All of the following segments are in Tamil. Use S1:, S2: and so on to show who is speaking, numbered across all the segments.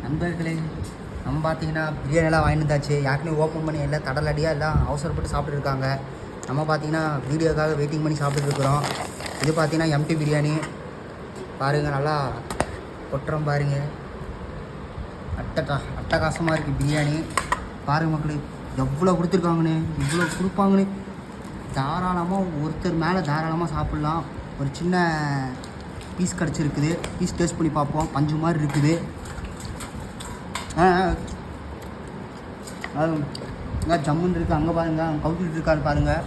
S1: நண்பர்களே, நம்ம பார்த்தீங்கன்னா பிரியாணியெல்லாம் வாங்கிட்டு வந்தாச்சு. யாருக்குமே ஓப்பன் பண்ணி எல்லாம் கடலடியாக எல்லாம் அவசரப்பட்டு சாப்பிட்டுருக்காங்க. நம்ம பார்த்தீங்கன்னா வீடியோக்காக வெயிட்டிங் பண்ணி சாப்பிட்டுருக்குறோம். இது பார்த்தீங்கன்னா எம்டி பிரியாணி பாருங்கள், நல்லா கொட்டுறோம் பாருங்கள். அட்டகாசமாக இருக்குது பிரியாணி. பாருங்கள் மக்களே, எவ்வளோ கொடுத்துருக்காங்கன்னு, இவ்வளோ கொடுப்பாங்கன்னு. தாராளமாக ஒருத்தர் மேலே தாராளமாக சாப்பிட்லாம். ஒரு சின்ன பீஸ் கிடச்சிருக்குது. பீஸ் டேஸ்ட் பண்ணி பார்ப்போம். பஞ்சு மாதிரி இருக்குது. இங்கே ஜம்முன்னு இருக்குது. அங்கே பாருங்கள், அங்கே கவுத்திட்டு இருக்காரு பாருங்கள்.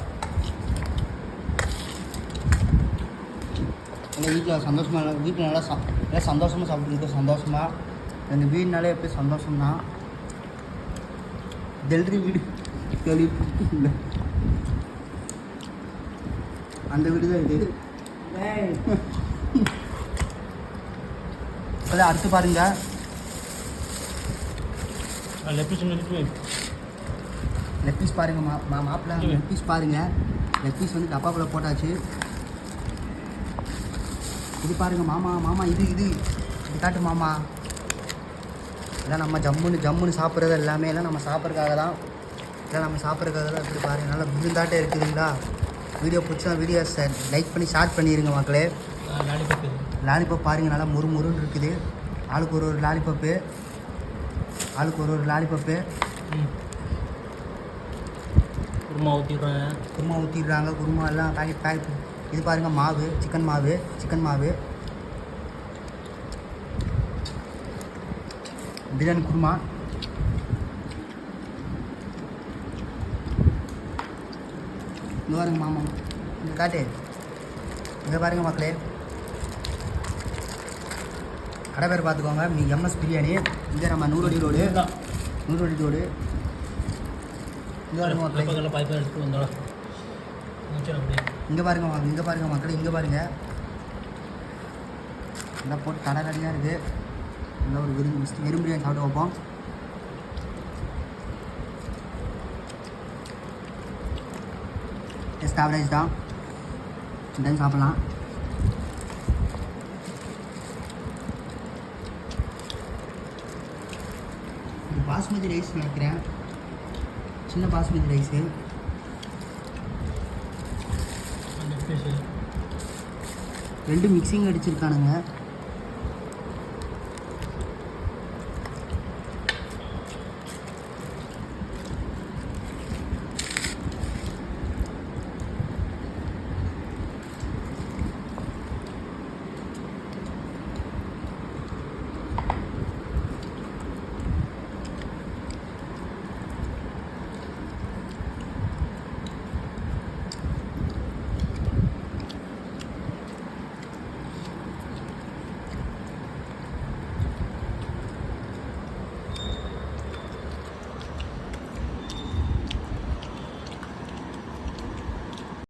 S1: எங்கள் வீட்டில் சந்தோஷமாக, வீட்டில் நல்லா எல்லாம் சந்தோஷமாக சாப்பிட்டுருக்கோம். சந்தோஷமாக எங்கள் வீடுனாலே எப்போயும் சந்தோஷம்தான். டெல்ரி வீடு கேள்வி இல்லை, அந்த வீடு தான் இது. அதான் அடுத்து பாருங்க, லெக் பீஸ் பாருங்க. மாப்பிள்ளை லெக் பீஸ் பாருங்க. லெக் பீஸ் வந்து டப்பாக்குள்ள போட்டாச்சு. இது பாருங்க மாமா இது இது இது காட்டு மாமா. எல்லாம் நம்ம ஜம்முன்னு சாப்பிட்றது எல்லாமே எல்லாம் நம்ம சாப்பிட்றதுக்காக தான். இப்படி பாருங்கள், நல்லா விருந்தாட்டே இருக்குதுங்களா. வீடியோ பிடிச்சா வீடியோ லைக் பண்ணி ஷேர் பண்ணிடுங்க மக்களே. லாலிபப் பாருங்கள், நல்லா முறுமுறுன்னு இருக்குது. ஆளுக்கு ஒரு லாலிபப்பு. குருமா ஊற்றிடுறாங்க. குருமா எல்லாம் பேக்கெட். இது பாருங்கள் மாவு, சிக்கன் மாவு பிரியாணி குருமா. இங்கே பாருங்க மாமா, இங்கே காட்டு. இங்கே பாருங்க மக்களே, கடை பேர் பார்த்துக்கோங்க. எம்எஸ் பிரியாணி. இங்கே நம்ம நூறடி ரோடு. இங்கே பாருங்க மக்களே, இங்கே பாருங்க மக்களே. எல்லாம் போட்டு கடை கடையாக இருக்குது. நல்லா ஒரு வெறும் பிரியாணி சாப்பிட்டு வைப்போம். டெஸ்ட் ஆவரேஜ் தான், டைம் சாப்பிட்லாம். இது பாஸ்மதி ரைஸ் நினைக்கிறேன், சின்ன பாஸ்மதி ரைஸு. ரெண்டு மிக்சிங் அடிச்சிருக்கானுங்க.